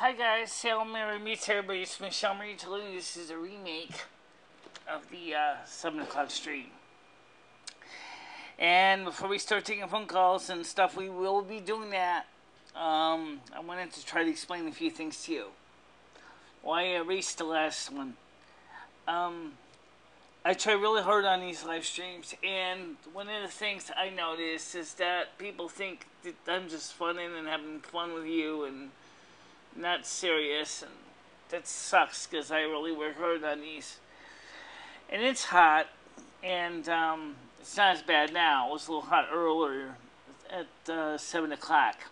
Hi guys, Silvermoon meets everybody. It's MicheleMarieDalene. This is a remake of the 7 o'clock stream. And before we start taking phone calls and stuff, we will be doing that. I wanted to try to explain a few things to you. Why I erased the last one. I try really hard on these live streams, and one of the things I noticed is that people think that I'm just funning and having fun with you and not serious, and that sucks because I really work hard on these. And it's hot, and it's not as bad now. It was a little hot earlier at 7 o'clock.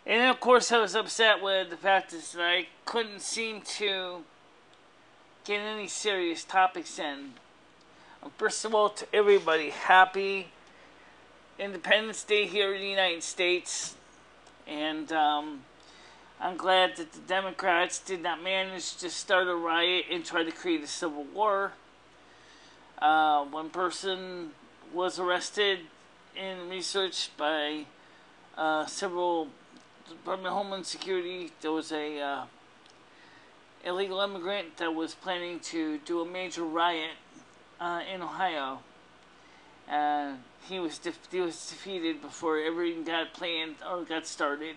And of course I was upset with the fact that I couldn't seem to get any serious topics in. First of all, to everybody, happy Independence Day here in the United States. And I'm glad that the Democrats did not manage to start a riot and try to create a civil war. One person was arrested and researched by several Department of Homeland Security. There was a illegal immigrant that was planning to do a major riot in Ohio. He was defeated before everything got planned or got started.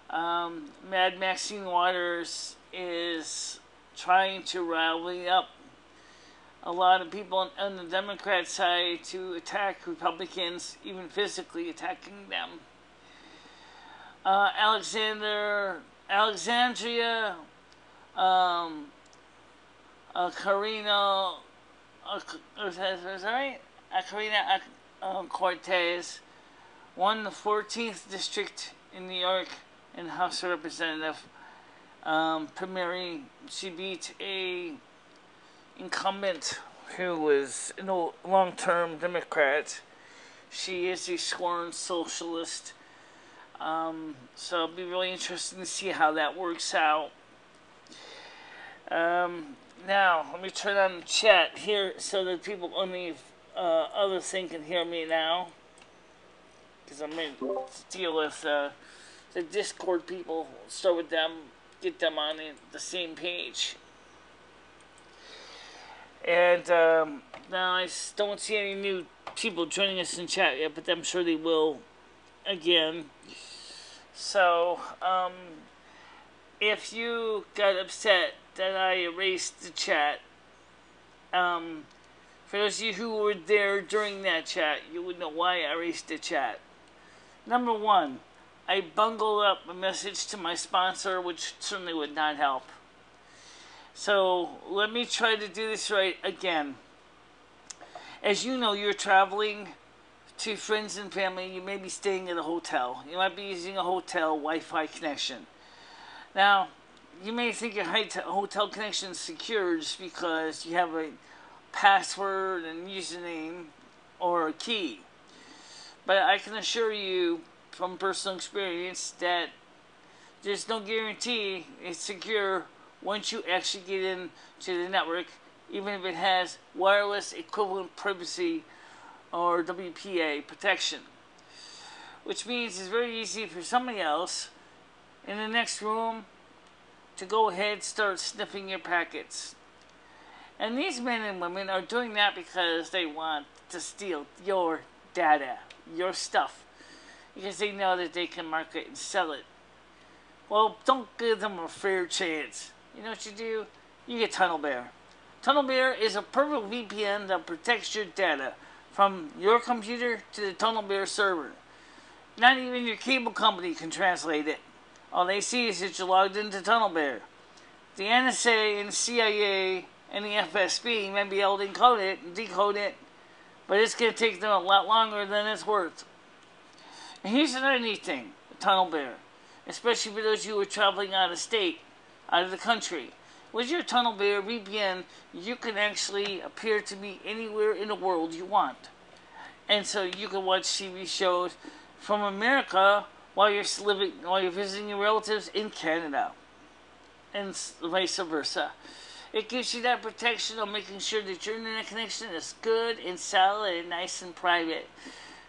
Mad Maxine Waters is trying to rally up a lot of people on the Democrat side to attack Republicans, even physically attacking them. Alexandria, Karina, is that right? Karina Cortez won the 14th district in New York in the House of Representatives primary. She beat a incumbent who was a long-term Democrat. She is a sworn socialist. So it'll be really interesting to see how that works out. Now, let me turn on the chat here so that people on the other thing can hear me now. Because I'm going to deal with the Discord people, start with them, get them on the same page. And now I don't see any new people joining us in chat yet, but I'm sure they will again. So, if you got upset that I erased the chat, for those of you who were there during that chat, you would know why I erased the chat. Number one, I bungled up a message to my sponsor, which certainly would not help. So, let me try to do this right again. As you know, you're traveling to friends and family. You may be staying at a hotel. You might be using a hotel Wi-Fi connection. Now, you may think your hotel connection is secure just because you have a password and username or a key. But I can assure you from personal experience that there's no guarantee it's secure once you actually get into the network, even if it has wireless equivalent privacy or WPA protection. Which means it's very easy for somebody else in the next room to go ahead and start sniffing your packets. And these men and women are doing that because they want to steal your data, your stuff, because they know that they can market and sell it. Well, don't give them a fair chance. You know what you do? You get TunnelBear. TunnelBear is a perfect VPN that protects your data from your computer to the TunnelBear server. Not even your cable company can translate it. All they see is that you logged into TunnelBear. The NSA and the CIA and the FSB may be able to encode it and decode it, but it's going to take them a lot longer than it's worth. And here's another neat thing, the TunnelBear, especially for those of you who are traveling out of state, out of the country. With your TunnelBear VPN, you can actually appear to be anywhere in the world you want. And so you can watch TV shows from America while you're visiting your relatives in Canada, and vice versa. It gives you that protection of making sure that your internet connection is good and solid and nice and private.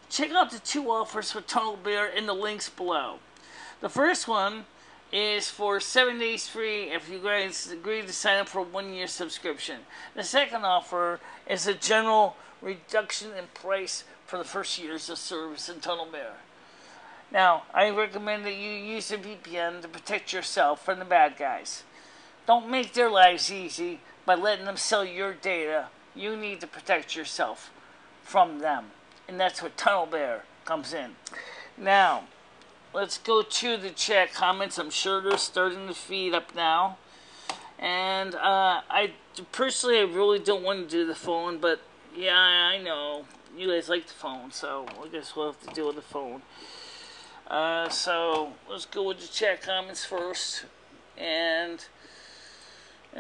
Check out the 2 offers for TunnelBear in the links below. The first one is for 7 days free if you guys agree to sign up for a 1-year subscription. The second offer is a general reduction in price for the first years of service in Tunnel Bear. Now, I recommend that you use a VPN to protect yourself from the bad guys. Don't make their lives easy by letting them sell your data. You need to protect yourself from them. And that's where Tunnel Bear comes in. Now, let's go to the chat comments. I'm sure they're starting to feed up now. And I personally, I really don't want to do the phone, but yeah, I know. You guys like the phone, so I guess we'll have to deal with the phone. So let's go with the chat comments first, and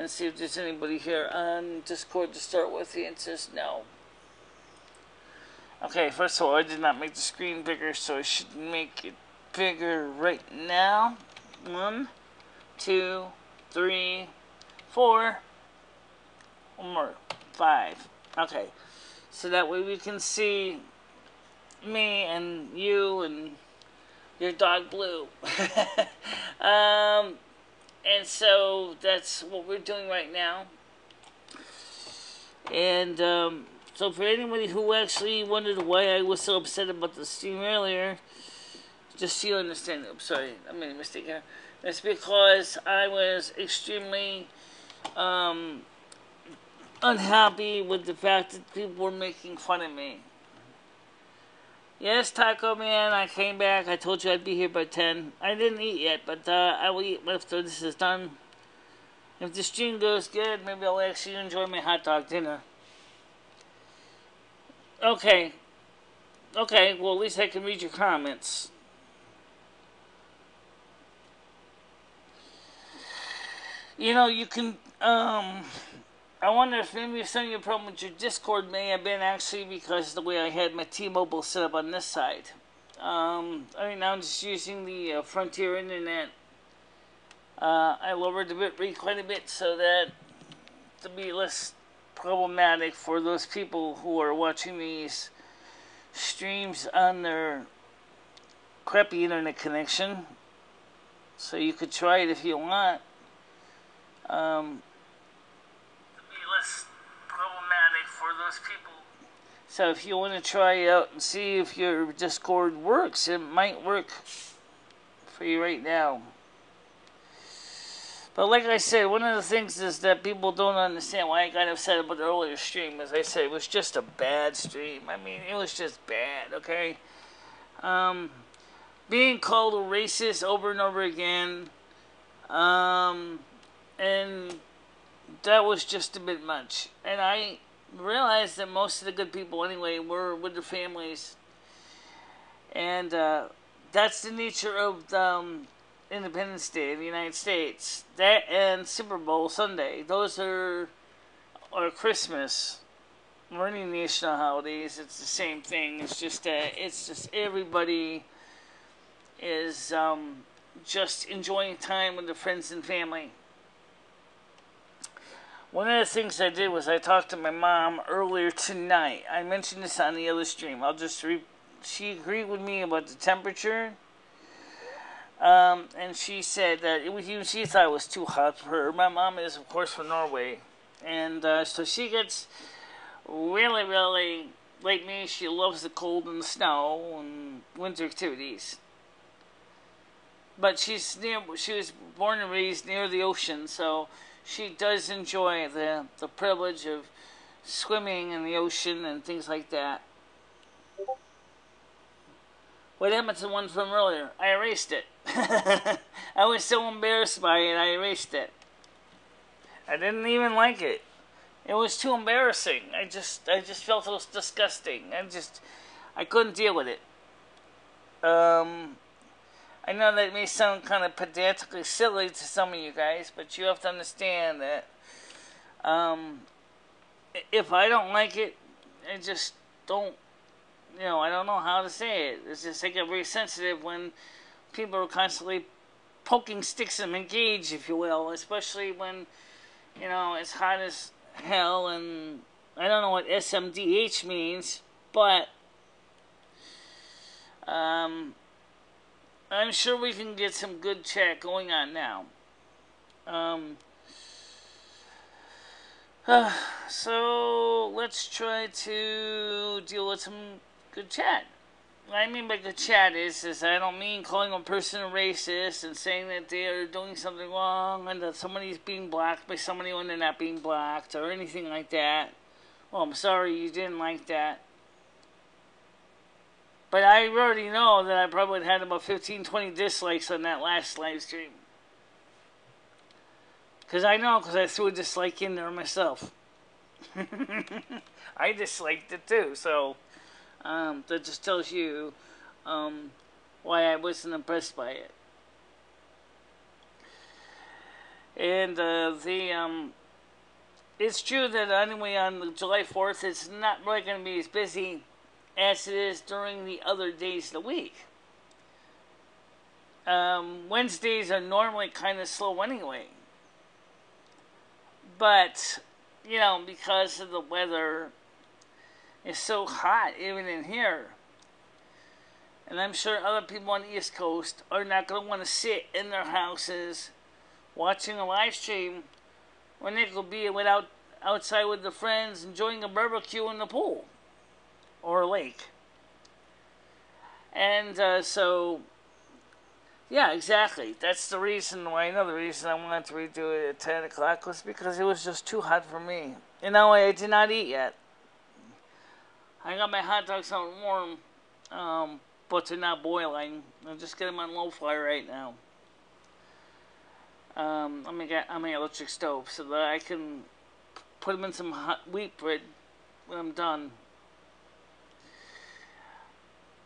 see if there's anybody here on Discord to start with. The answer is no. Okay, first of all, I did not make the screen bigger, so I should make it bigger right now. 1, 2, 3, 4. One more. 5. Okay. So that way we can see me and you and your dog Blue. And so that's what we're doing right now. And so for anybody who actually wondered why I was so upset about the stream earlier, just so you understand, I'm sorry, I made a mistake here. It's because I was extremely unhappy with the fact that people were making fun of me. Yes, Taco Man, I came back. I told you I'd be here by 10. I didn't eat yet, but I will eat after this is done. If the stream goes good, maybe I'll actually enjoy my hot dog dinner. Okay. Okay, well, at least I can read your comments. You know, you can, I wonder if maybe some of your problem with your Discord may have been actually because of the way I had my T-Mobile set up on this side. Right now I'm just using the Frontier Internet. I lowered the bitrate quite a bit so that to be less problematic for those people who are watching these streams on their crappy internet connection. So you could try it if you want. Less problematic for those people. So if you want to try it out and see if your Discord works, it might work for you right now. But like I said, one of the things is that people don't understand why I got upset about the earlier stream. As I said, it was just a bad stream. I mean, it was just bad, okay? Being called a racist over and over again, and that was just a bit much. And I realized that most of the good people anyway were with their families. And that's the nature of Independence Day in the United States. That and Super Bowl Sunday. Those are Christmas. Or any national holidays. It's the same thing. It's just everybody is just enjoying time with their friends and family. One of the things I did was I talked to my mom earlier tonight. I mentioned this on the other stream. She agreed with me about the temperature. And she said that she thought it was too hot for her. My mom is, of course, from Norway. And so she gets really, really, like me, she loves the cold and the snow and winter activities. But she was born and raised near the ocean, so she does enjoy the privilege of swimming in the ocean and things like that. What happened to the one from earlier? I erased it. I was so embarrassed by it, I erased it. I didn't even like it. It was too embarrassing. I just felt it was disgusting. I couldn't deal with it. I know that may sound kind of pedantically silly to some of you guys, but you have to understand that if I don't like it, I just don't, I don't know how to say it. It's just I get very sensitive when people are constantly poking sticks in my cage, if you will, especially when, it's hot as hell, and I don't know what SMDH means, but I'm sure we can get some good chat going on now. So let's try to deal with some good chat. What I mean by good chat is I don't mean calling a person a racist and saying that they are doing something wrong and that somebody's being blocked by somebody when they're not being blocked or anything like that. Well, I'm sorry you didn't like that. But I already know that I probably had about 15-20 dislikes on that last live stream. Because I know, because I threw a dislike in there myself. I disliked it too, so that just tells you why I wasn't impressed by it. And it's true that anyway on July 4th it's not really going to be as busy as it is during the other days of the week. Wednesdays are normally kind of slow anyway. But, you know, because of the weather, it's so hot even in here. And I'm sure other people on the East Coast are not going to want to sit in their houses watching a live stream when they could be outside with their friends enjoying a barbecue in the pool or a lake. And so, yeah, exactly. That's the reason why. Another reason I wanted to redo it at 10 o'clock was because it was just too hot for me. And now I did not eat yet. I got my hot dogs out warm, but they're not boiling. I'm just getting them on low fire right now. I'm gonna get on my electric stove so that I can put them in some hot wheat bread when I'm done.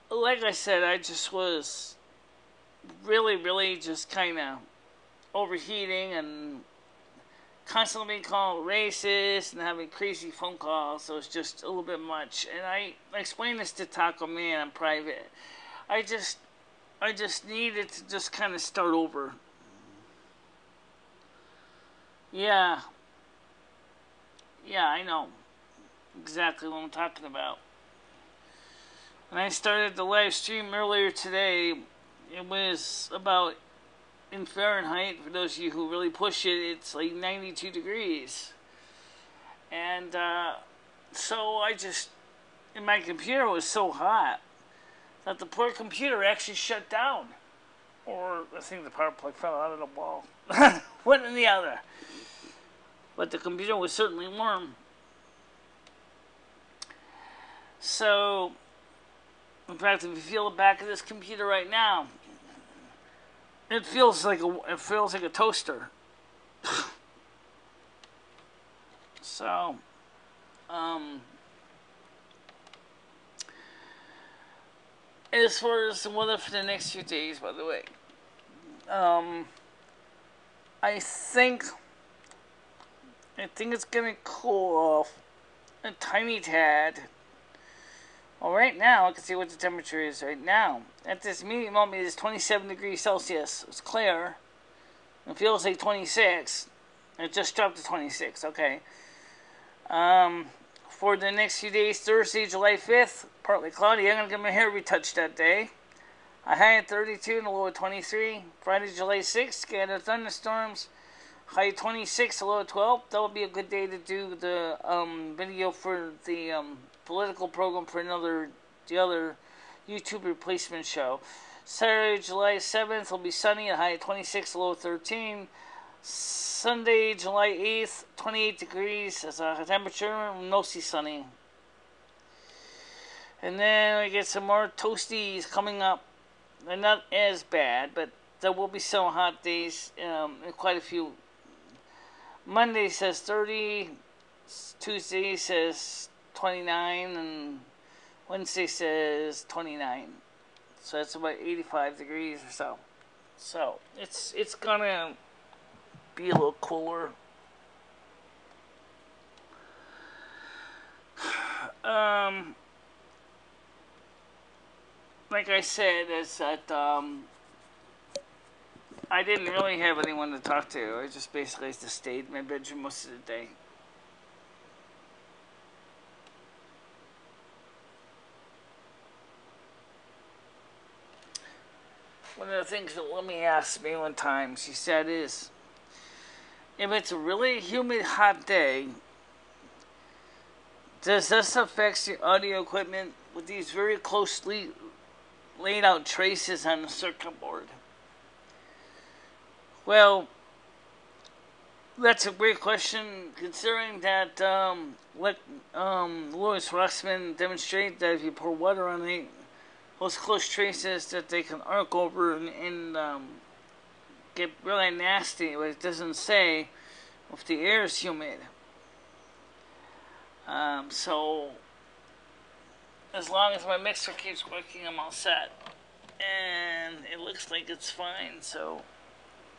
Like I said, I just was really just kind of overheating and constantly being called racist and having crazy phone calls, so it's just a little bit much. And I explained this to Taco Man in private. I just needed to just kind of start over. Yeah, I know exactly what I'm talking about. When I started the live stream earlier today, it was about, in Fahrenheit, for those of you who really push it, it's like 92 degrees. And so and my computer was so hot that the poor computer actually shut down. Or I think the power plug fell out of the wall. One or the other. But the computer was certainly warm. So, in fact, if you feel the back of this computer right now, it feels like a toaster. So, as far as the weather for the next few days, by the way, I think it's gonna cool off a tiny tad. Well, right now, I can see what the temperature is right now. At this immediate moment, it's 27 degrees Celsius. It's clear. It feels like 26. It just dropped to 26, okay. For the next few days, Thursday, July 5th, partly cloudy. I'm going to get my hair retouched that day. A high at 32 and a low at 23. Friday, July 6th, scattered thunderstorms. High 26, a low at 12. That would be a good day to do the video for the political program for the other YouTube replacement show. Saturday, July 7th will be sunny, a high at 26, a low at 13. Sunday, July 8th, 28 degrees as a temperature, mostly sunny. And then we get some more toasties coming up. They're not as bad, but there will be some hot days, quite a few. Monday says 30, Tuesday says 29, and Wednesday says 29. So that's about 85 degrees or so. So it's gonna be a little cooler. Like I said, is that I didn't really have anyone to talk to. I just basically just stayed in my bedroom most of the day. one of the things that Lumi asked me one time, she said is, if it's a really humid, hot day, does this affect your audio equipment with these very closely laid out traces on the circuit board? Well, that's a great question, considering that Louis Roxman demonstrated that if you pour water on those close traces, that they can arc over and get really nasty. But it doesn't say if the air is humid. So as long as my mixer keeps working, I'm all set. And it looks like it's fine, so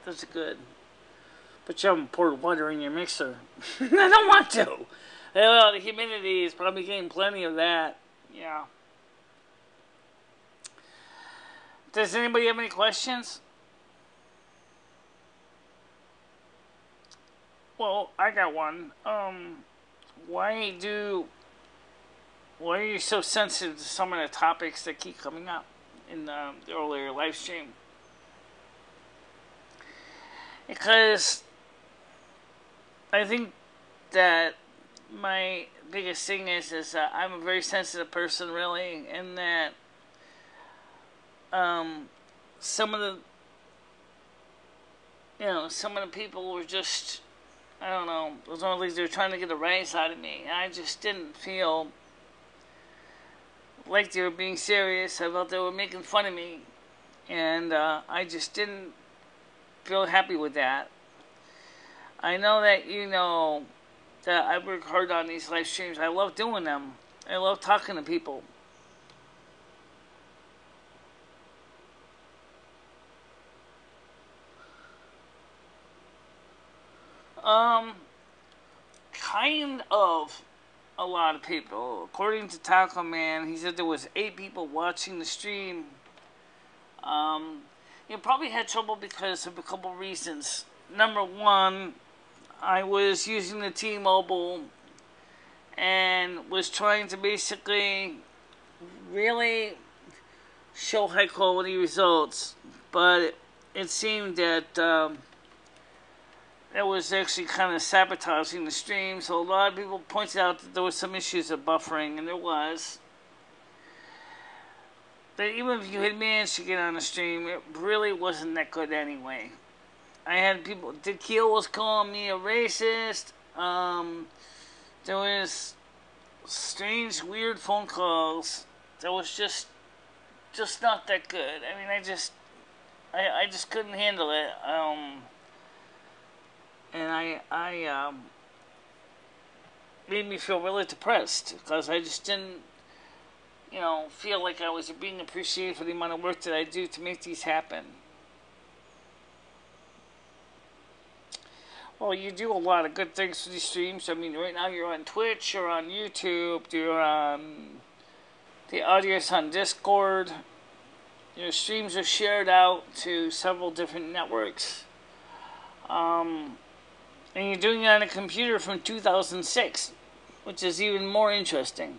that's good. But you haven't poured water in your mixer. I don't want to. Well, the humidity is probably getting plenty of that. Yeah. Does anybody have any questions? Well, I got one. Why are you so sensitive to some of the topics that keep coming up in the earlier live stream? Because I think that my biggest thing is I'm a very sensitive person, really, and that some of the people were just, I don't know, it was almost like they were trying to get a rise out of me. I just didn't feel like they were being serious. I felt they were making fun of me, and I just didn't feel happy with that. I know that you know that I work hard on these live streams. I love doing them. I love talking to people. Kind of a lot of people. According to Taco Man, he said there was 8 people watching the stream. You probably had trouble because of a couple reasons. Number one, I was using the T-Mobile and was trying to basically really show high quality results, but it seemed that it was actually kind of sabotaging the stream. So a lot of people pointed out that there was some issues of buffering, and there was. But even if you had managed to get on the stream, it really wasn't that good anyway. I had people, Keel was calling me a racist. There was strange, weird phone calls that was just not that good. I mean, I just couldn't handle it. And I made me feel really depressed because I just didn't, feel like I was being appreciated for the amount of work that I do to make these happen. Well, you do a lot of good things for these streams. I mean, right now you're on Twitch, you're on YouTube, you're on the audio's on Discord. Your streams are shared out to several different networks. And you're doing it on a computer from 2006, which is even more interesting.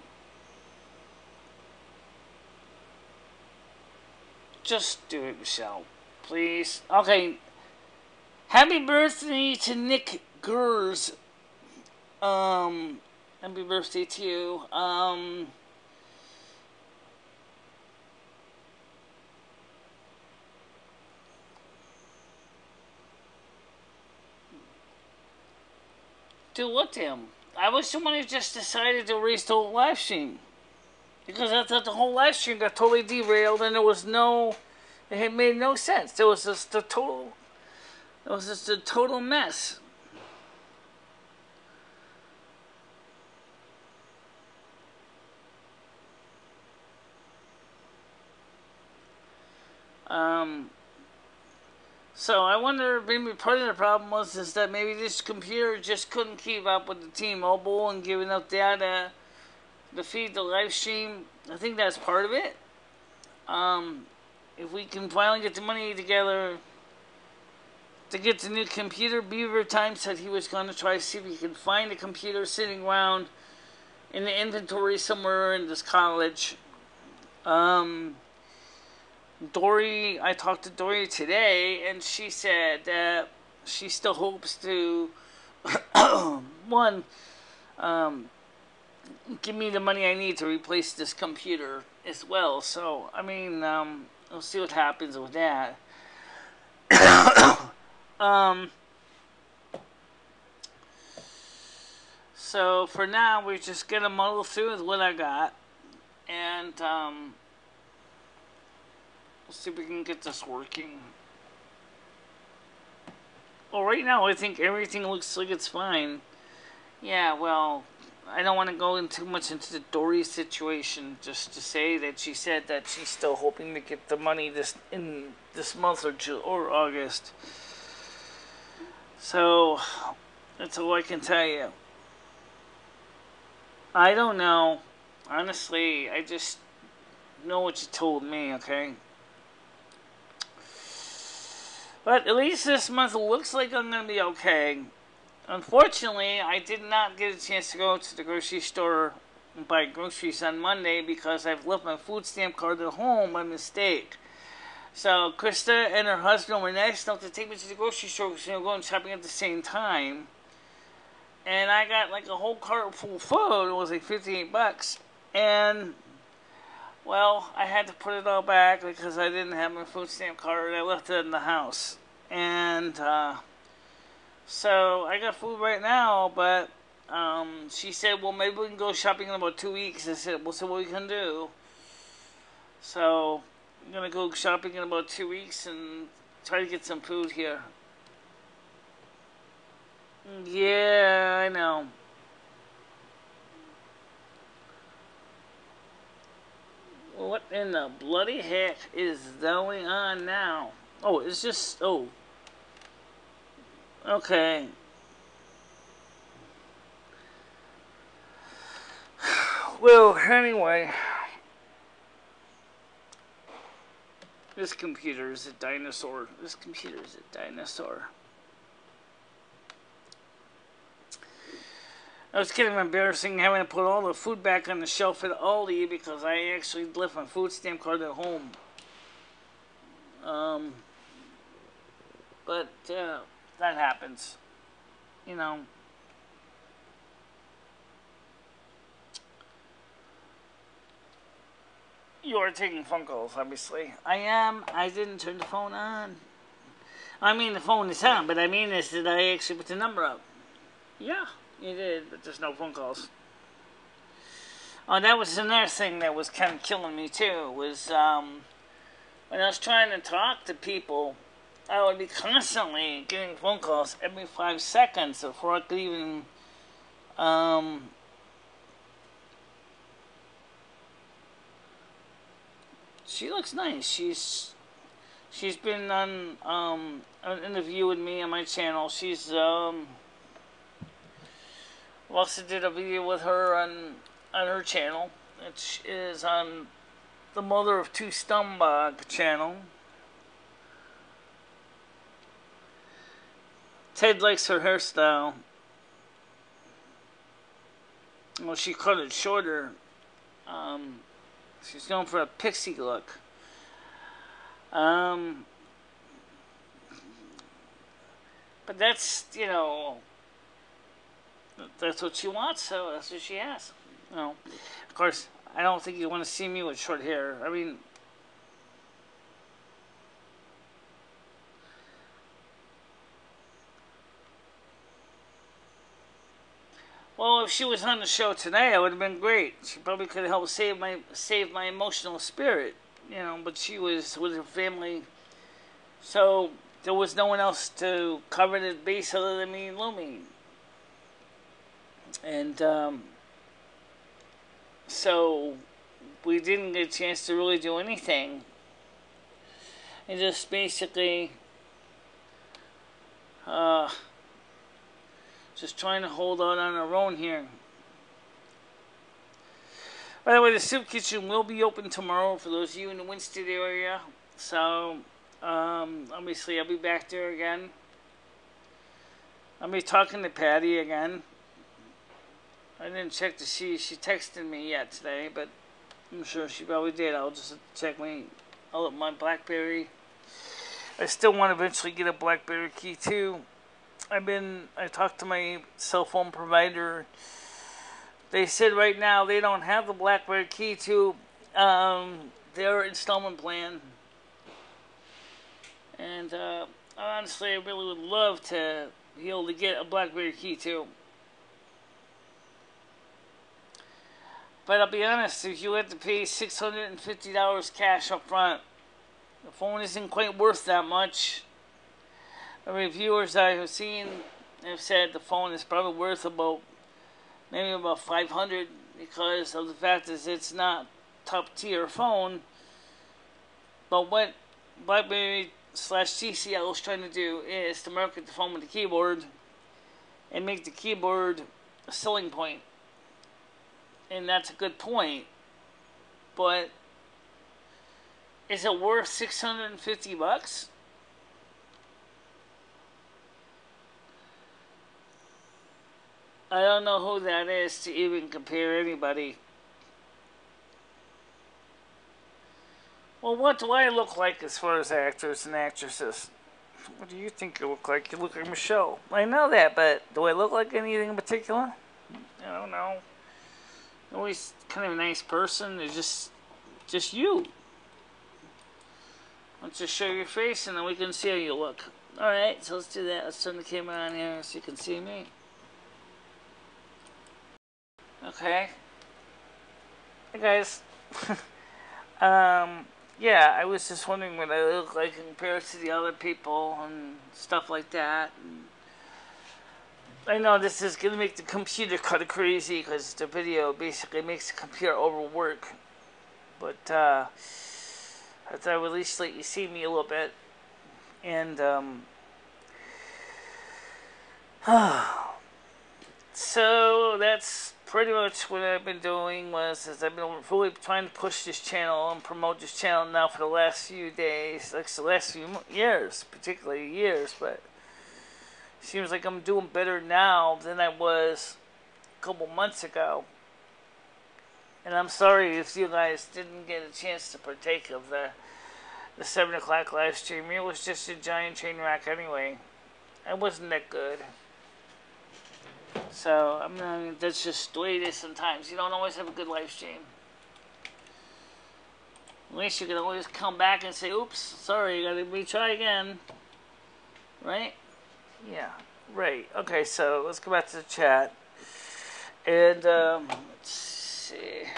Just do it, Michelle. Please. Okay. Happy birthday to Nick Gers. Happy birthday to you. Do what to him? I was the one who just decided to erase the whole live stream. Because I thought the whole live stream got totally derailed and it had made no sense. It was just a total mess. So I wonder, maybe part of the problem is that maybe this computer just couldn't keep up with the T-Mobile and give enough data to feed the live stream. I think that's part of it. If we can finally get the money together to get the new computer, Beaver Time said he was going to try to see if he could find a computer sitting around in the inventory somewhere in this college. Dory, I talked to Dory today, and she said that she still hopes to, one, give me the money I need to replace this computer as well. So, I mean, we'll see what happens with that. So, for now, we're just going to muddle through with what I got. And, we'll see if we can get this working. Well, right now, I think everything looks like it's fine. Yeah, well, I don't want to go too much into the Dory situation. Just to say that she said that she's still hoping to get the money this month or August. So that's all I can tell you. I don't know. Honestly, I just know what you told me. Okay. But at least this month it looks like I'm going to be okay. Unfortunately, I did not get a chance to go to the grocery store and buy groceries on Monday because I've left my food stamp card at home by mistake. So Krista and her husband were nice enough to take me to the grocery store because we were going shopping at the same time. And I got like a whole cart full of food. It was like $58. And, well, I had to put it all back because I didn't have my food stamp card. I left it in the house. And, so I got food right now, but she said, well, maybe we can go shopping in about 2 weeks. I said, well, so what we can do? So I'm going to go shopping in about 2 weeks and try to get some food here. Yeah, I know. What in the bloody heck is going on now? Oh, it's just, oh. Okay. Well, anyway. This computer is a dinosaur. This computer is a dinosaur. It was getting embarrassing having to put all the food back on the shelf at Aldi because I actually left my food stamp card at home. But that happens, you know. You are taking phone calls, obviously. I am. I didn't turn the phone on. I mean, the phone is on, but I mean is that I actually put the number up. Yeah, you did, but there's no phone calls. Oh, that was another thing that was kind of killing me, too, was when I was trying to talk to people, I would be constantly getting phone calls every 5 seconds before I could even, she looks nice. She's been on, an interview with me on my channel. She's, also did a video with her on her channel. It is on the Mother of Two Stumbog channel. Ted likes her hairstyle. Well, she cut it shorter. She's going for a pixie look. But that's, you know, that's what she wants, so that's what she has. You know, of course, I don't think you want to see me with short hair. I mean, well, if she was on the show today, it would have been great. She probably could have helped save my emotional spirit, you know. But she was with her family, so there was no one else to cover the base other than me and Lumi. And so we didn't get a chance to really do anything. And just basically just trying to hold out on our own here. By the way, the soup kitchen will be open tomorrow for those of you in the Winston area. So, obviously I'll be back there again. I'll be talking to Patty again. I didn't check to see if she texted me yet today, but I'm sure she probably did. I'll just check my my BlackBerry. I still want to eventually get a BlackBerry key too. I talked to my cell phone provider. They said right now they don't have the BlackBerry key to their installment plan. And honestly, I really would love to be able to get a BlackBerry key too. But I'll be honest, if you have to pay $650 cash up front, the phone isn't quite worth that much. The reviewers I have seen have said the phone is probably worth maybe about $500 because of the fact that it's not top tier phone. But what BlackBerry / TCL is trying to do is to market the phone with the keyboard and make the keyboard a selling point. And that's a good point. But is it worth $650? I don't know who that is to even compare anybody. Well, what do I look like as far as actors and actresses? What do you think you look like? You look like Michelle. I know that, but do I look like anything in particular? I don't know. Always kind of a nice person. It's just you. Let's just show your face and then we can see how you look. Alright, so let's do that. Let's turn the camera on here so you can see me. Okay. Hey guys. Yeah, I was just wondering what I look like compared to the other people and stuff like that. And I know this is going to make the computer kind of crazy because the video basically makes the computer overwork. But I thought I would at least let you see me a little bit. And so that's pretty much what I've been doing. I've been really trying to push this channel and promote this channel now for the last few days, like the last few years, particularly years, but seems like I'm doing better now than I was a couple months ago. And I'm sorry if you guys didn't get a chance to partake of the 7 o'clock live stream. It was just a giant train wreck anyway. It wasn't that good. So, I mean, that's just the way it is sometimes. You don't always have a good live stream. At least you can always come back and say, oops, sorry, you gotta retry again. Right? Yeah, right. Okay, so let's go back to the chat. And, let's see.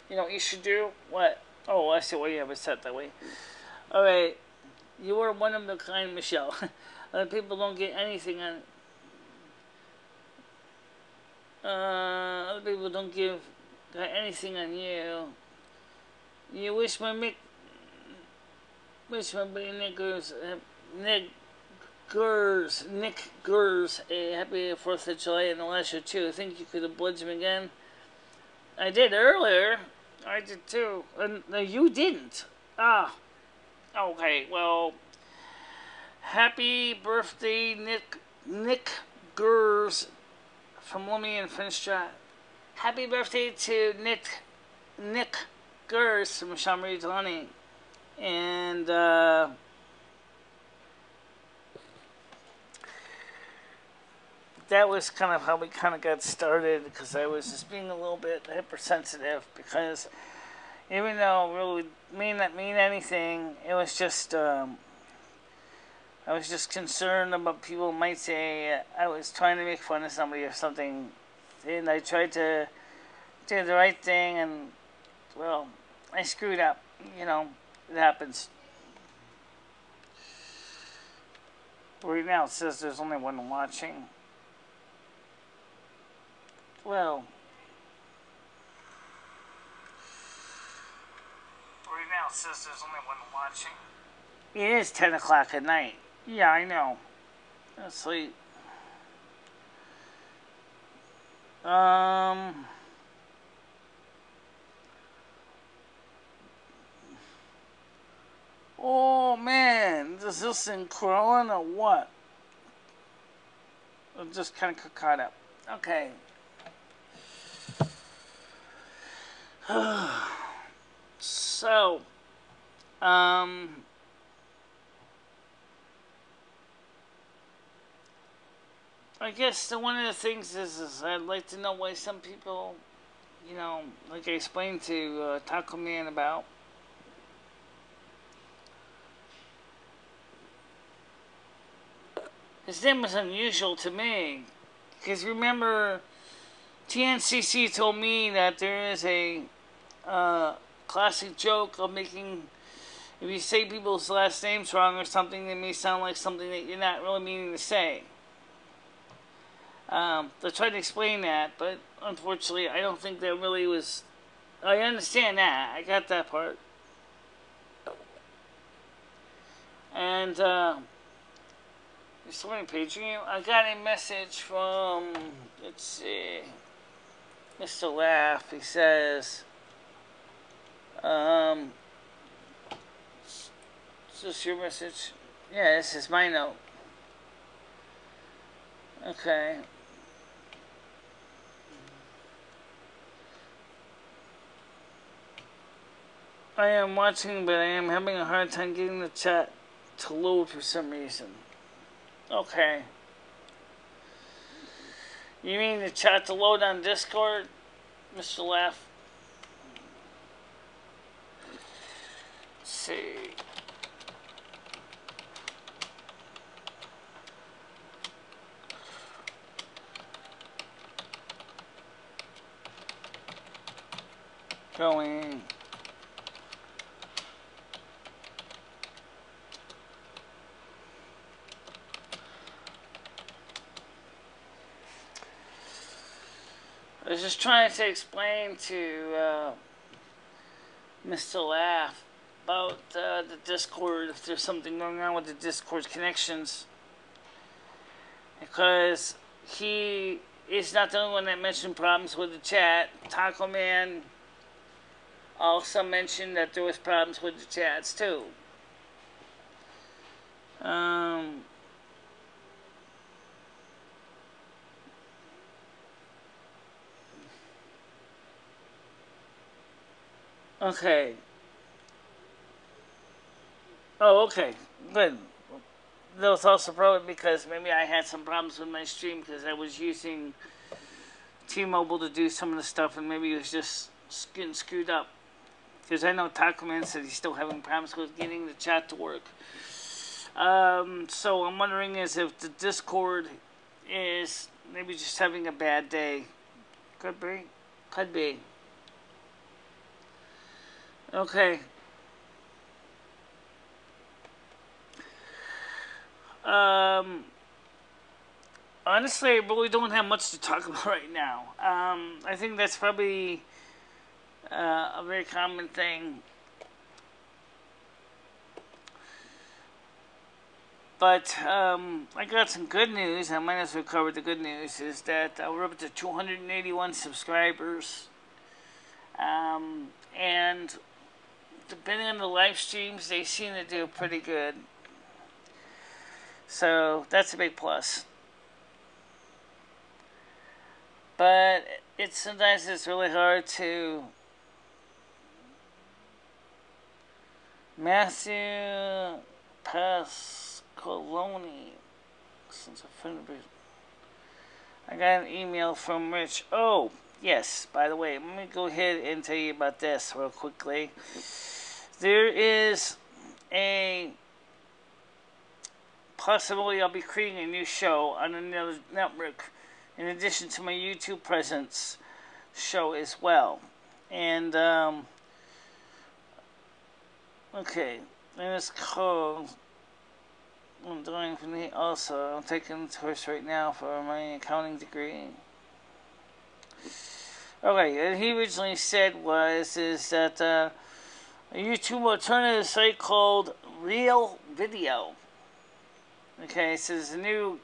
You know what you should do? What? Oh, I see why you have it set that way. Alright. You are one of the kind, Michelle. Other people don't get anything on... other people don't got anything on you. You wish my buddy Nick Gers a happy 4th of July in the last year too. I think you could oblige him again. I did earlier. I did too. No, you didn't. Ah. Okay, well... Happy birthday, Nick Gers from Lumi and Michele. Happy birthday to Nick Gers from MicheleMarieDalene. And that was kind of how we kind of got started, because I was just being a little bit hypersensitive, because even though it really may not mean anything, it was just I was just concerned about people might say I was trying to make fun of somebody or something. And I tried to do the right thing, and, well, I screwed up. You know, it happens. Right now it says there's only one watching. Well, right now it says there's only one watching. It is 10 o'clock at night. Yeah, I know. Let's sleep. Oh man, is this in crawling or what? I'm just kind of caught up. Okay. So, I guess one of the things is I'd like to know why some people, you know, like I explained to Taco Man about, his name was unusual to me. Because remember, TNCC told me that there is a classic joke of making, if you say people's last names wrong or something, they may sound like something that you're not really meaning to say. They tried to explain that, but unfortunately, I don't think that really was. I understand that. I got that part. And, restoring page. I got a message from, let's see, Mr. Laugh. He says, is this your message? Yeah, this is my note. Okay. I am watching, but I am having a hard time getting the chat to load for some reason. Okay. You mean the chat to load on Discord, Mr. Laugh? Let's see. Going. I was just trying to explain to Mr. Laugh about the Discord, if there's something going on with the Discord connections. Because he is not the only one that mentioned problems with the chat. Taco Man also mentioned that there was problems with the chats too. Okay. Oh, okay. Good. That was also probably because maybe I had some problems with my stream because I was using T-Mobile to do some of the stuff and maybe it was just getting screwed up. Because I know Taco Man said he's still having problems with getting the chat to work. So I'm wondering is if the Discord is maybe just having a bad day. Could be. Could be. Okay. Honestly, I really don't have much to talk about right now. I think that's probably a very common thing. But I got some good news. I might as well cover the good news. Is that we're up to 281 subscribers. And depending on the live streams, they seem to do pretty good. So that's a big plus. But sometimes it's really hard to. Matthew Pascoloni. Since I got an email from Rich. Oh, yes. By the way, let me go ahead and tell you about this real quickly. There is a possibility I'll be creating a new show on another network in addition to my YouTube presence show as well. And, okay, and it's called, I'm doing for me also, I'm taking the course right now for my accounting degree. Okay, and he originally said is that a YouTube alternative site called Real Video. Okay, so it's a new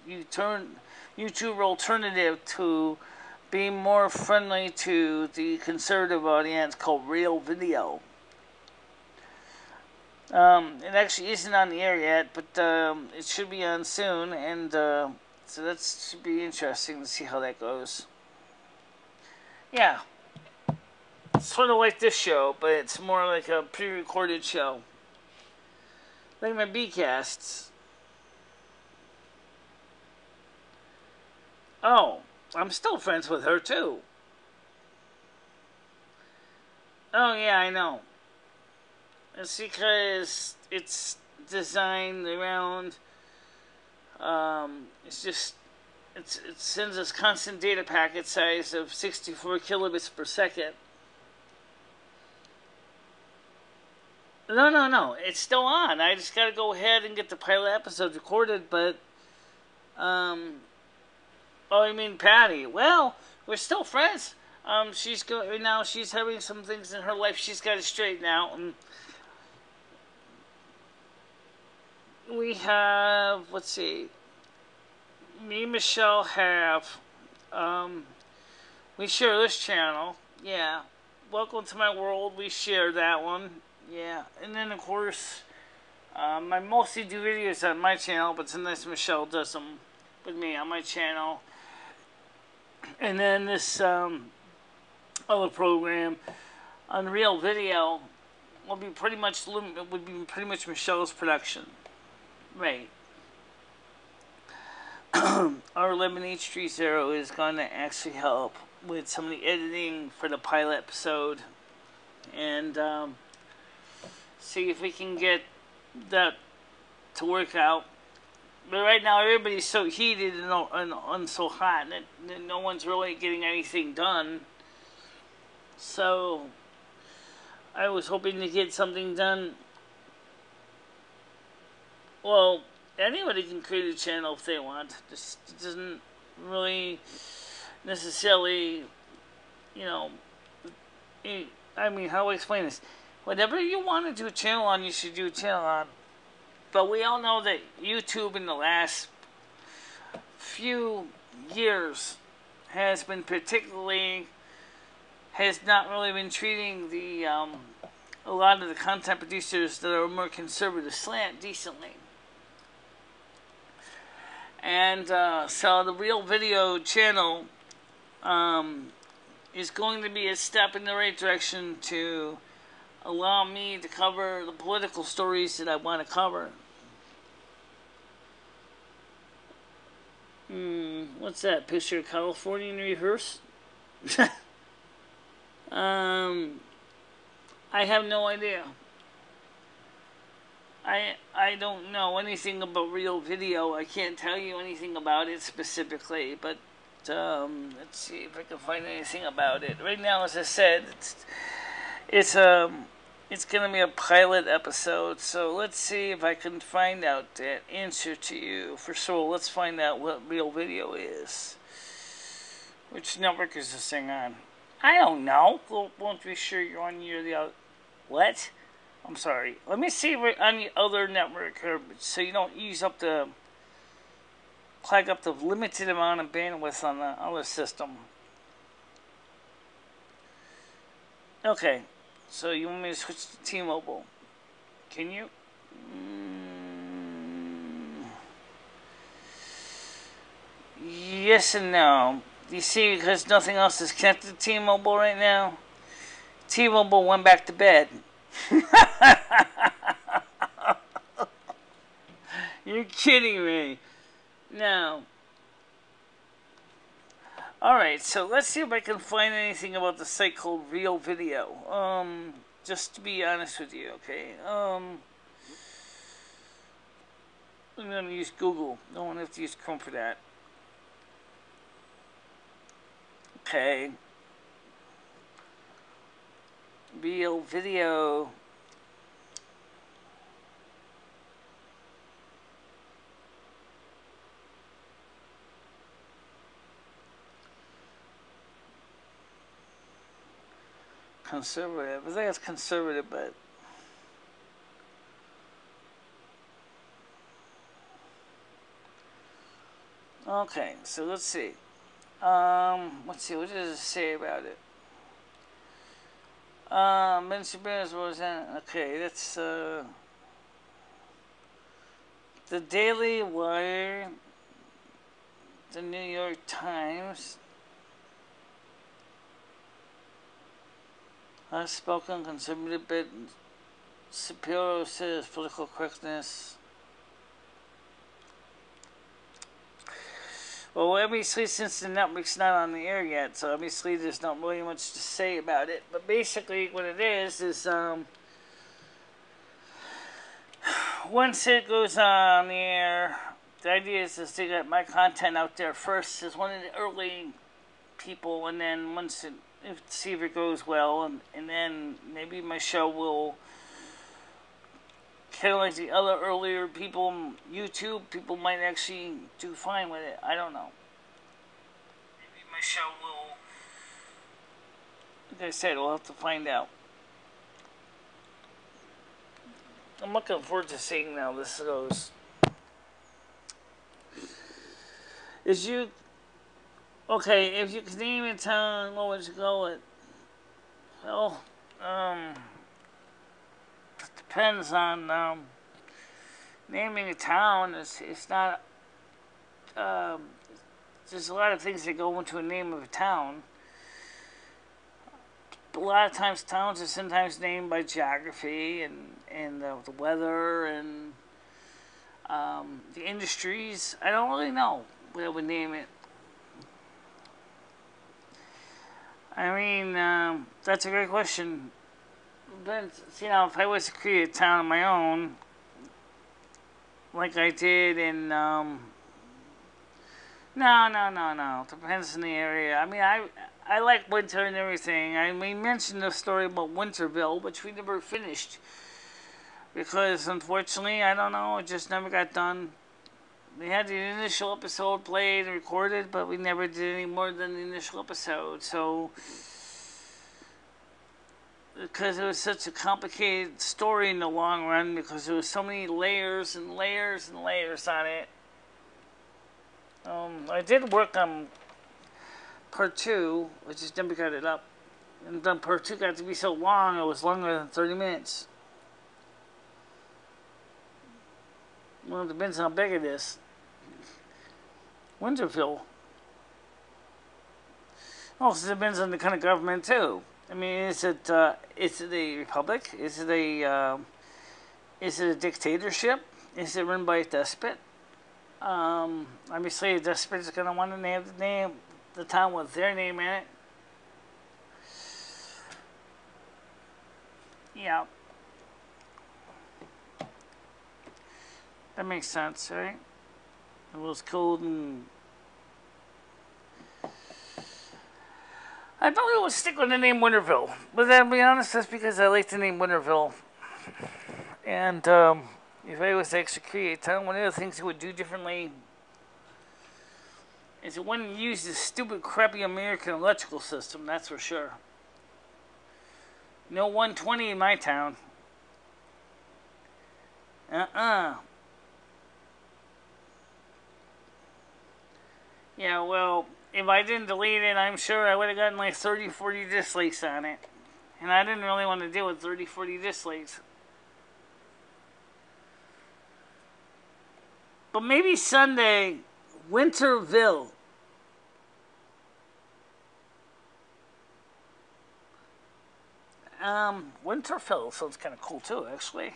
YouTube alternative to be more friendly to the conservative audience called Real Video. It actually isn't on the air yet, but it should be on soon, and so that should be interesting to see how that goes. Yeah. sort of like this show, but it's more like a pre-recorded show. Like my B-casts. Oh, I'm still friends with her too. Oh yeah, I know. It's because it's designed around. It's just it sends us constant data packet size of 64 kilobits per second. No. It's still on. I just gotta go ahead and get the pilot episode recorded, but oh, you mean Patty? Well, we're still friends. She's right now. She's having some things in her life she's got to straighten out, and we have. Let's see. Me and Michelle have. We share this channel. Yeah. Welcome to my world. We share that one. Yeah. And then of course, I mostly do videos on my channel, but sometimes Michelle does them with me on my channel. And then this other program, Unreal Video, would be pretty much Michelle's production, right? R11H30 is going to actually help with some of the editing for the pilot episode, and see if we can get that to work out. But right now, everybody's so heated and so hot that no one's really getting anything done. So, I was hoping to get something done. Well, anybody can create a channel if they want. This doesn't really necessarily, you know, I mean, how do I explain this? Whatever you want to do a channel on, you should do a channel on. But we all know that YouTube in the last few years has not really been treating the a lot of the content producers that are more conservative slant decently. And so the Real Video channel is going to be a step in the right direction to allow me to cover the political stories that I want to cover. What's that? Picture of California in reverse? I have no idea. I don't know anything about Real Video. I can't tell you anything about it specifically, but let's see if I can find anything about it. Right now, as I said, it's going to be a pilot episode, so let's see if I can find out that answer to you. For sure, let's find out what Real Video is. Which network is this thing on? I don't know. Won't be sure you're on the other. What? I'm sorry. Let me see if we're on the other network here, so you don't clog up the limited amount of bandwidth on the other system. Okay. So you want me to switch to T-Mobile? Can you? Yes and no. You see, because nothing else is connected to T-Mobile right now, T-Mobile went back to bed. You're kidding me. No. Alright, so let's see if I can find anything about the site called Real Video. Just to be honest with you, okay? I'm going to use Google. I don't have to use Chrome for that. Okay. Real Video. Conservative. I think it's conservative, but okay. So let's see. Let's see. What does it say about it? Minister Barnes was in. Okay, that's the Daily Wire, the New York Times. Unspoken, conservative bit, superior to political correctness. Well, obviously, since the network's not on the air yet, so obviously there's not really much to say about it. But basically, what it is once it goes on the air, the idea is to get my content out there first as one of the early people, and then once it, see if it goes well, and then maybe my show will, kind of like the other earlier people, YouTube people might actually do fine with it. I don't know. Maybe my show will, like I said, we'll have to find out. I'm looking forward to seeing how this goes. Okay, if you could name a town, what would you go with? Well, it depends on, naming a town. It's not, there's a lot of things that go into a name of a town. A lot of times towns are sometimes named by geography and the weather and the industries. I don't really know what I would name it. I mean, that's a great question. But, you know, if I was to create a town of my own, like I did in, no. It depends on the area. I mean, I like winter and everything. We mentioned the story about Winterville, which we never finished. Because, unfortunately, I don't know, it just never got done. We had the initial episode played and recorded, but we never did any more than the initial episode. So, because it was such a complicated story in the long run, because there was so many layers and layers and layers on it. I did work on part 2, which just never got it up. And then part 2 got to be so long, it was longer than 30 minutes. Well, it depends on how big it is. Winterville. Also, it depends on the kind of government, too. I mean, is it a republic? Is it a dictatorship? Is it run by a despot? Obviously, a despot is going to want to name the town with their name in it. Yeah. That makes sense, right? It was cold and... I probably would stick with the name Winterville. But then, to be honest, that's because I like the name Winterville. And, if I was to actually create a town, one of the things I would do differently is it wouldn't use this stupid, crappy American electrical system, that's for sure. No 120 in my town. Yeah, well, if I didn't delete it, I'm sure I would have gotten like 30, 40 dislikes on it. And I didn't really want to deal with 30, 40 dislikes. But maybe Sunday, Winterville. Winterville sounds kind of cool too, actually.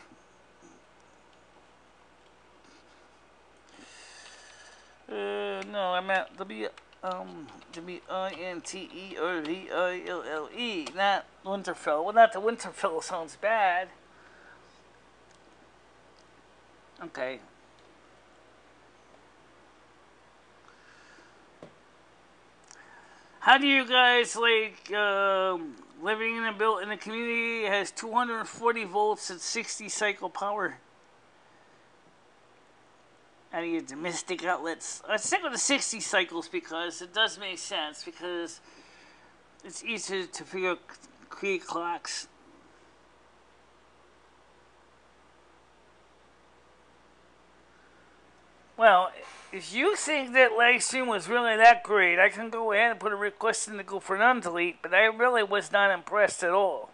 No, I meant W-I-N-T-E-R-V-I-L-L-E, not Winterville. Well, not the Winterville sounds bad. Okay. How do you guys like living in a community that has 240 volts at 60 cycle power? Out of your domestic outlets. Let's stick with the 60 cycles because it does make sense, because it's easier to create clocks. Well, if you think that live stream was really that great, I can go ahead and put a request in to go for an undelete, but I really was not impressed at all.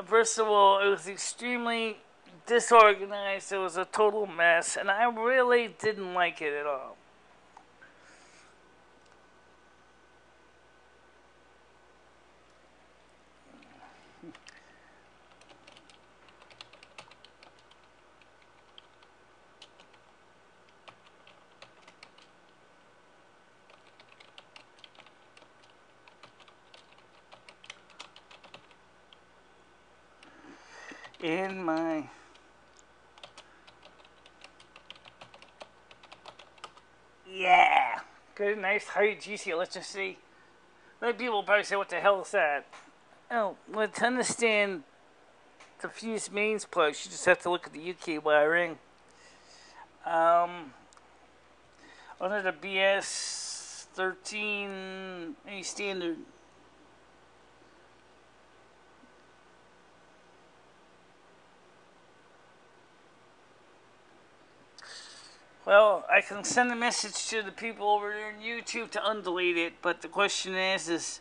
First of all, it was extremely disorganized. It was a total mess, and I really didn't like it at all. In my... Yeah! Good, nice, high, juicy electricity. Many people probably say, what the hell is that? Oh, well, to understand the fuse mains plugs, you just have to look at the UK wiring. Under the BS 13, any standard. Well, I can send a message to the people over there on YouTube to undelete it, but the question is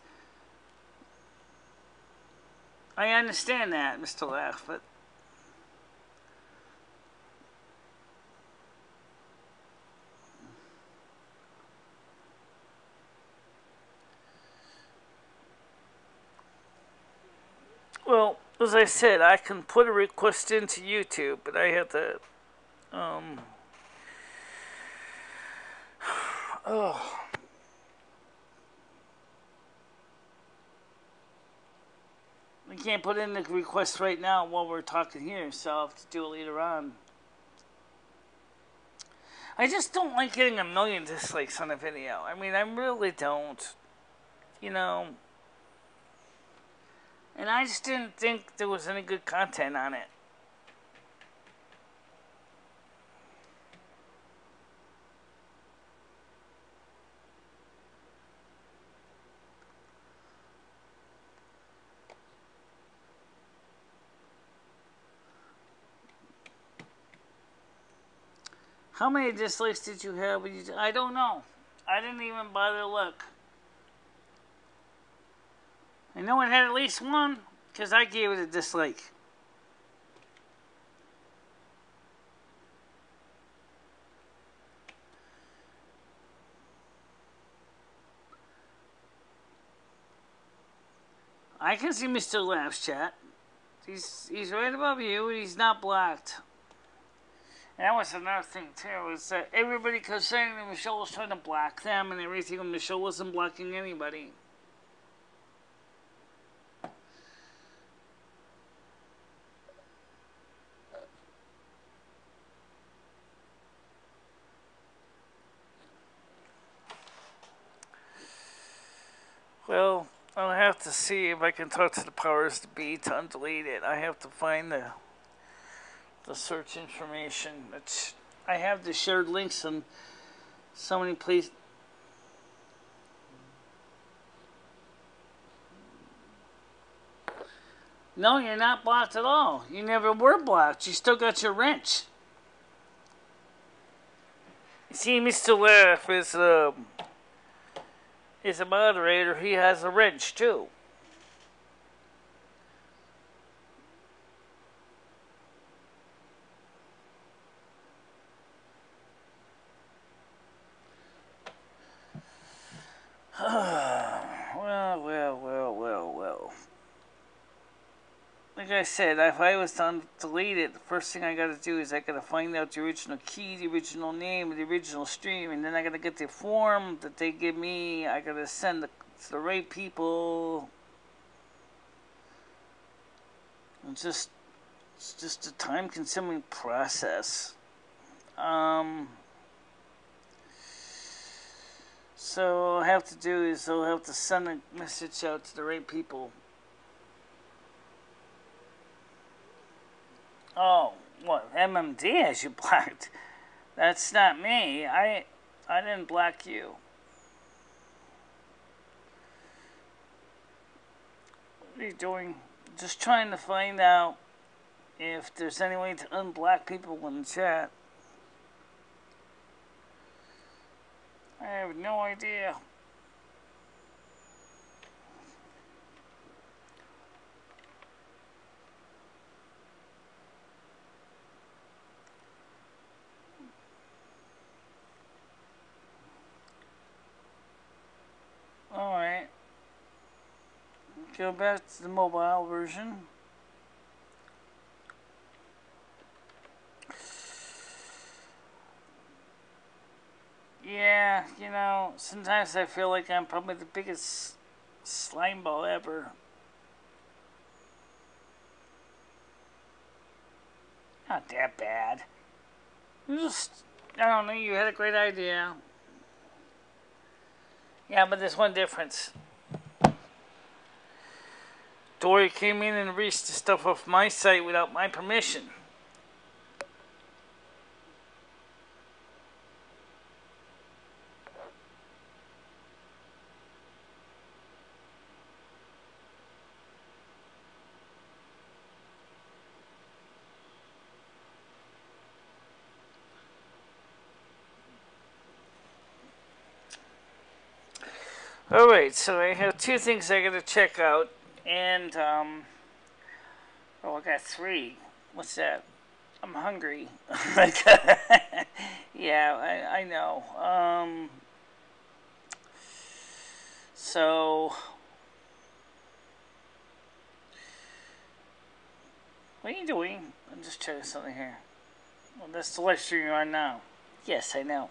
I understand that, Mr. Laugh, but well, as I said, I can put a request into YouTube, but I have to, oh. I can't put in the request right now while we're talking here, so I'll have to do it later on. I just don't like getting a million dislikes on a video. I mean, I really don't. You know. And I just didn't think there was any good content on it. How many dislikes did you have? I don't know. I didn't even bother to look. I know it had at least one, because I gave it a dislike. I can see Mr. Laugh's chat. He's right above you, and he's not blocked. And that was another thing, too, is that everybody kept saying that Michele was trying to block them and everything, and Michele wasn't blocking anybody. Well, I'll have to see if I can talk to the powers to be to undelete it. I have to find the search information. I have the shared links on so many places. No, you're not blocked at all. You never were blocked. You still got your wrench. You see, Mr. Laugh is a moderator. He has a wrench too. Well. Like I said, if I was to delete it, the first thing I gotta do is I gotta find out the original key, the original name, the original stream, and then I gotta get the form that they give me. I gotta send it to the right people. It's just a time-consuming process. So what I'll have to do is I'll have to send a message out to the right people. Oh, what? MMD has you blocked? That's not me. I didn't block you. What are you doing? Just trying to find out if there's any way to unblock people in the chat. I have no idea. Alright. go back to the mobile version. Yeah, you know, sometimes I feel like I'm probably the biggest slime ball ever. Not that bad. Just, I don't know, you had a great idea. Yeah, but there's one difference. Dory came in and erased the stuff off my site without my permission. Alright, so I have two things I gotta check out, and, oh, I got three. What's that? I'm hungry. Yeah, I know. So, what are you doing? I'm just checking something here. Well, that's the live stream you're on now. Yes, I know.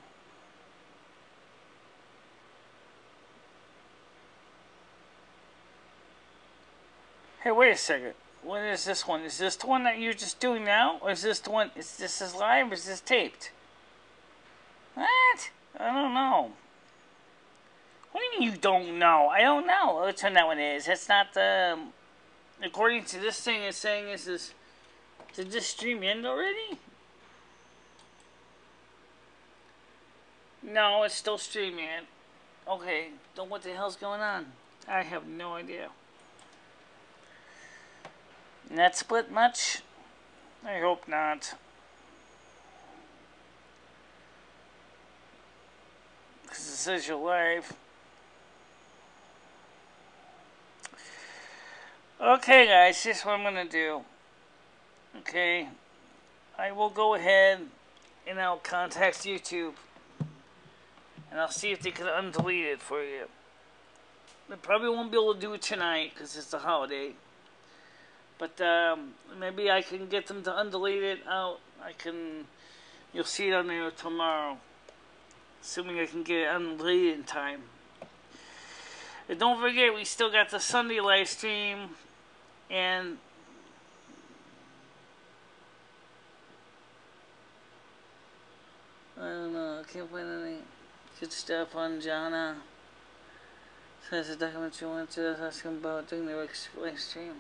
Hey, wait a second. What is this one? Is this the one that you're just doing now? Or is this the one, this is live or is this taped? What? I don't know. What do you mean you don't know? I don't know which one that one is. That's not the... according to this thing, it's saying this is... Did this stream end already? No, it's still streaming. Okay, then what the hell's going on? I have no idea. Net split much? I hope not. Because it says you're live. Okay, guys, here's what I'm going to do. Okay, I will go ahead and I'll contact YouTube. And I'll see if they can undelete it for you. They probably won't be able to do it tonight because it's a holiday. But maybe I can get them to undelete it out. You'll see it on there tomorrow. Assuming I can get it undeleted in time. And don't forget, we still got the Sunday live stream. And I don't know, I can't find any good stuff on Jana. Says the document you want to ask him about doing the live stream.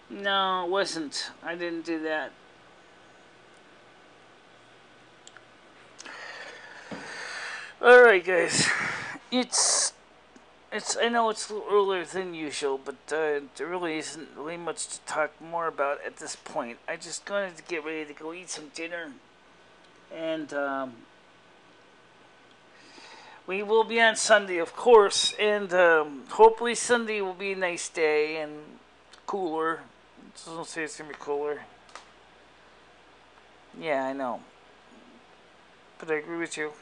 No, it wasn't. I didn't do that. Alright, guys. I know it's a little earlier than usual, but there really isn't really much to talk more about at this point. I just wanted to get ready to go eat some dinner. And, we will be on Sunday, of course. And, hopefully Sunday will be a nice day and cooler. It doesn't say it's going to be cooler. Yeah, I know. But I agree with you.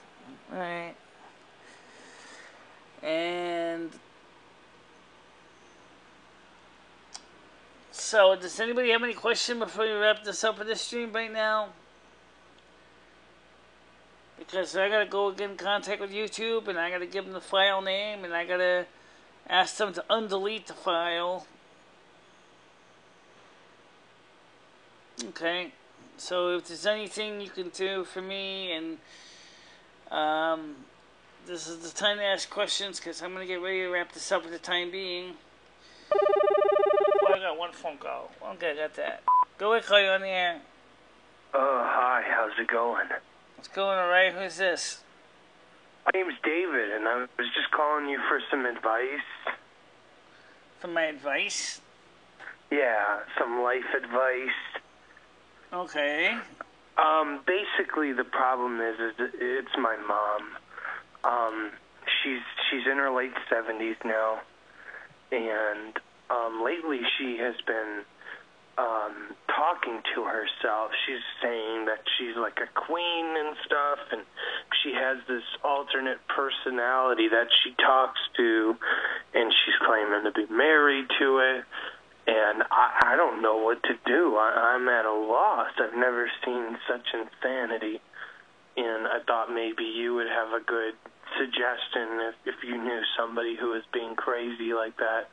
Alright. And so, does anybody have any question before we wrap this up for this stream right now? Because I gotta go get in contact with YouTube, and I gotta give them the file name, and I gotta ask them to undelete the file. Okay, so if there's anything you can do for me, and this is the time to ask questions, because I'm going to get ready to wrap this up for the time being. Oh, I got one phone call. Okay, I got that. Go ahead, call you on the air. Hi, how's it going? It's going alright. Who's this? My name's David, and I was just calling you for some advice. For my advice? Yeah, some life advice. Okay. Basically the problem is it's my mom. She's in her late 70s now, and lately she has been talking to herself. She's saying that she's like a queen and stuff, and she has this alternate personality that she talks to, and she's claiming to be married to it, and I don't know what to do. I'm at a loss. I've never seen such insanity, and I thought maybe you would have a good suggestion if you knew somebody who was being crazy like that.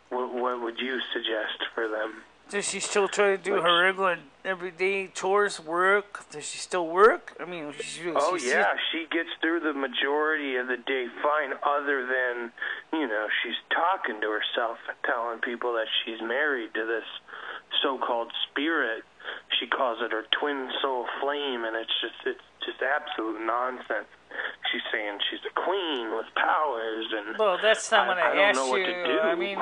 What would you suggest for them? Does she still try to do her regular everyday chores, work? Does she still work? I mean, she gets through the majority of the day fine, other than, she's talking to herself and telling people that she's married to this so-called spirit. She calls it her twin soul flame, and it's just absolute nonsense. She's saying she's a queen with powers, and well, that's not what I asked don't know what to do. I mean,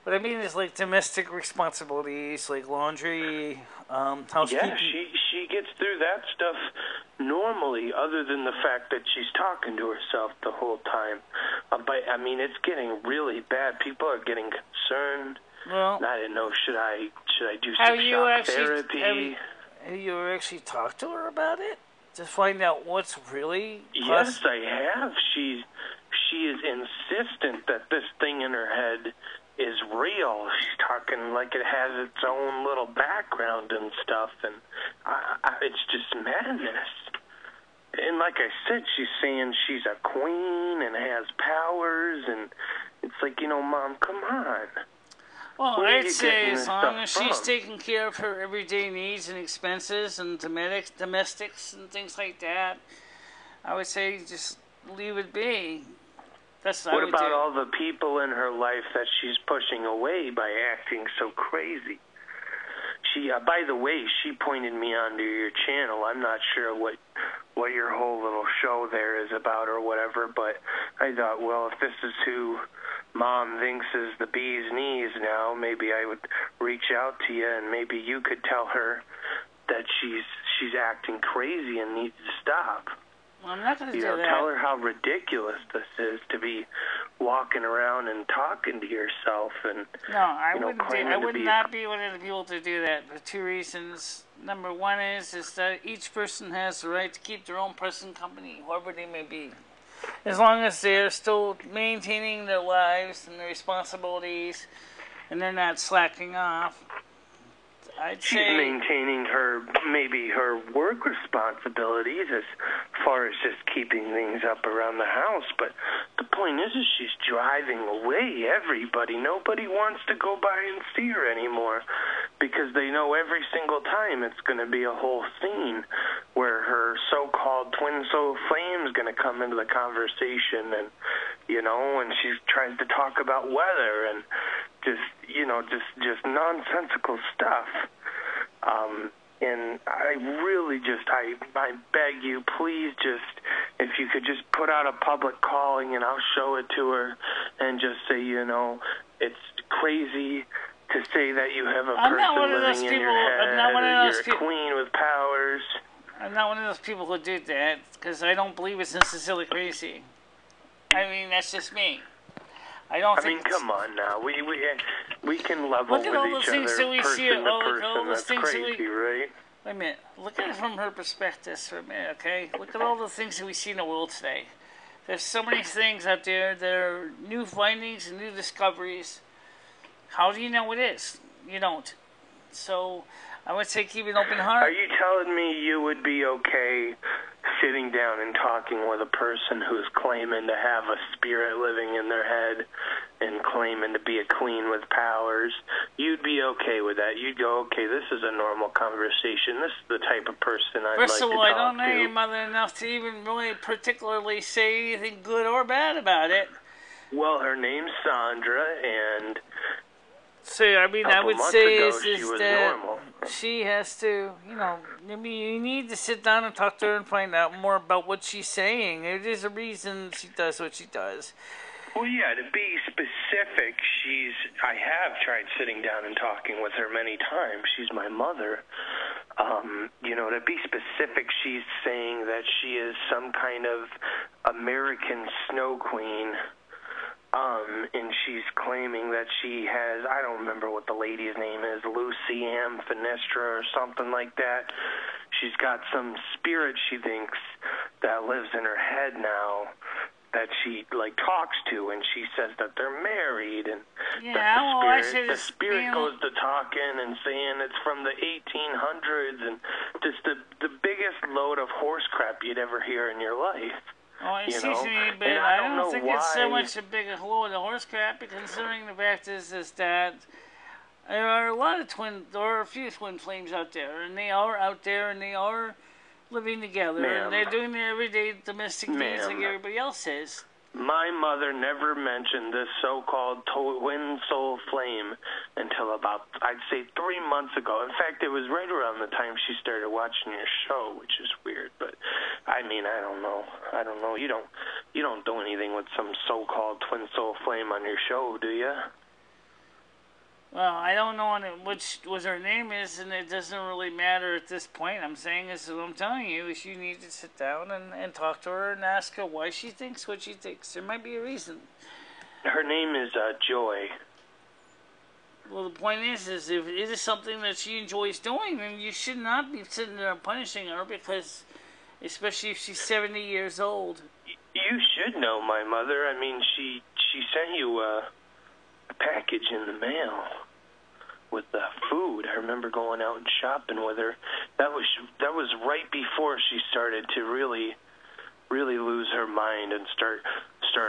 what I mean is like domestic responsibilities, like laundry, housekeeping. Yeah, she gets through that stuff normally, other than the fact that she's talking to herself the whole time. But I mean, it's getting really bad. People are getting concerned. Well, I didn't know, should I do some shock therapy? Have you actually talked to her about it to find out what's really? Yes, I have. She is insistent that this thing in her head is real. She's talking like it has its own little background and stuff, and it's just madness. And like I said, she's saying she's a queen and has powers, and it's like, Mom, come on. Well, I'd say as long as she's taking care of her everyday needs and expenses and domestics and things like that, I would say just leave it be. That's what I would do. What about all the people in her life that she's pushing away by acting so crazy? She, by the way, she pointed me onto your channel. I'm not sure what your whole little show there is about or whatever, but I thought, well, if this is who Mom thinks is the bee's knees now, maybe I would reach out to you, and maybe you could tell her that she's acting crazy and needs to stop. Well, I'm not going to do that. Tell her how ridiculous this is to be walking around and talking to yourself and I would not be one of the people to do that for two reasons. Number one is that each person has the right to keep their own person company, whoever they may be, as long as they're still maintaining their lives and their responsibilities, and they're not slacking off. She's maintaining her work responsibilities as far as just keeping things up around the house. But the point is she's driving away everybody. Nobody wants to go by and see her anymore because they know every single time it's going to be a whole scene where her so-called twin soul flame is going to come into the conversation, and and she tries to talk about weather and just nonsensical stuff. And I really I beg you, please if you could just put out a public calling and I'll show it to her and just say, it's crazy to say that you have a person living in your head, you're a queen with powers. I'm not one of those people who do that because I don't believe it's necessarily crazy. I mean, that's just me. I mean, come on now. We can level with each other, person to person. That's crazy, right? Wait a minute. Look at it from her perspective for a minute, okay? Look at all the things that we see in the world today. There's so many things out there. There are new findings and new discoveries. How do you know it is? You don't. So I would say keep an open heart. Are you telling me you would be okay sitting down and talking with a person who's claiming to have a spirit living in their head and claiming to be a queen with powers? You'd be okay with that? You'd go, okay, this is a normal conversation. This is the type of person I'd like to talk to. First of all, I don't know your mother enough to even really particularly say anything good or bad about it. Well, her name's Sandra, and so, I mean, I would say is that she has to, maybe you need to sit down and talk to her and find out more about what she's saying. There's a reason she does what she does. Well, yeah, to be specific, I have tried sitting down and talking with her many times. She's my mother. To be specific, she's saying that she is some kind of American snow queen. And she's claiming that she has, I don't remember what the lady's name is, Lucy Ann Finestra or something like that. She's got some spirit, she thinks, that lives in her head now that she, like, talks to, and she says that they're married, and the spirit goes to talking and saying it's from the 1800s, and just the biggest load of horse crap you'd ever hear in your life. Oh, excuse me, but I don't think it's so much a big load of horse crap, considering the fact is that there are a few twin flames out there, and they are out there, and they are living together, and they're doing their everyday domestic needs like everybody else is. My mother never mentioned this so-called twin soul flame until about, I'd say, 3 months ago. In fact, it was right around the time she started watching your show, which is weird. But I mean, I don't know. You don't do anything with some so-called twin soul flame on your show, do you? Well, I don't know which her name is, and it doesn't really matter at this point. I'm saying this is what I'm telling you, is you need to sit down and talk to her and ask her why she thinks what she thinks. There might be a reason. Her name is Joy. Well, the point is if it is something that she enjoys doing, then you should not be sitting there and punishing her, because, especially if she's 70 years old. You should know my mother. I mean, she sent you a package in the mail with the food. I remember going out and shopping with her. That was right before she started to really lose her mind and start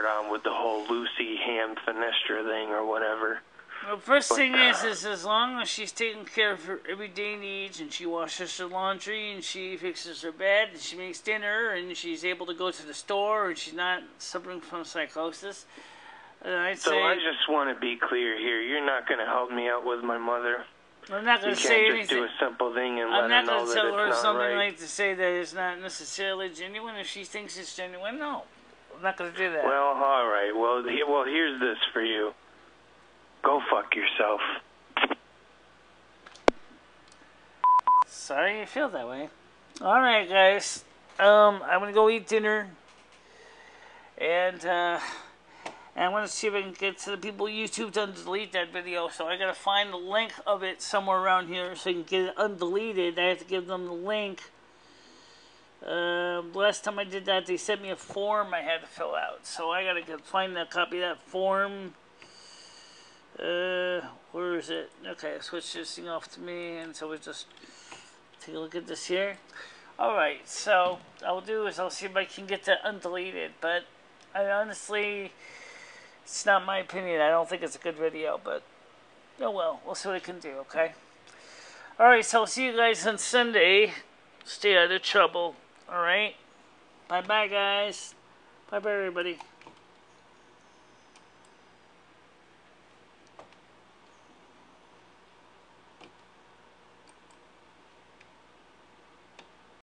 on with the whole Lucy Ham Finestra thing or whatever. Well, first thing is as long as she's taking care of her everyday needs, and she washes her laundry, and she fixes her bed, and she makes dinner, and she's able to go to the store, and she's not suffering from psychosis, I just want to be clear here. You're not going to help me out with my mother. I'm not going to say anything. You can't just do a simple thing and let her know that it's not right. I'm not going to tell her something like to say that it's not necessarily genuine. If she thinks it's genuine, no. I'm not going to do that. Well, all right. Well, here's this for you. Go fuck yourself. Sorry you feel that way. All right, guys. I'm going to go eat dinner. And, I want to see if I can get to the people YouTube to delete that video. So I got to find the link of it somewhere around here so I can get it undeleted. I have to give them the link. Last time I did that, they sent me a form I had to fill out. So I got to find a copy of that form. Where is it? Okay, switch this thing off to me. And so we just take a look at this here. Alright, so what I'll do is I'll see if I can get that undeleted. But I honestly... it's not my opinion. I don't think it's a good video, but oh well. We'll see what I can do, okay? Alright, so I'll see you guys on Sunday. Stay out of trouble, alright? Bye-bye, guys. Bye-bye, everybody.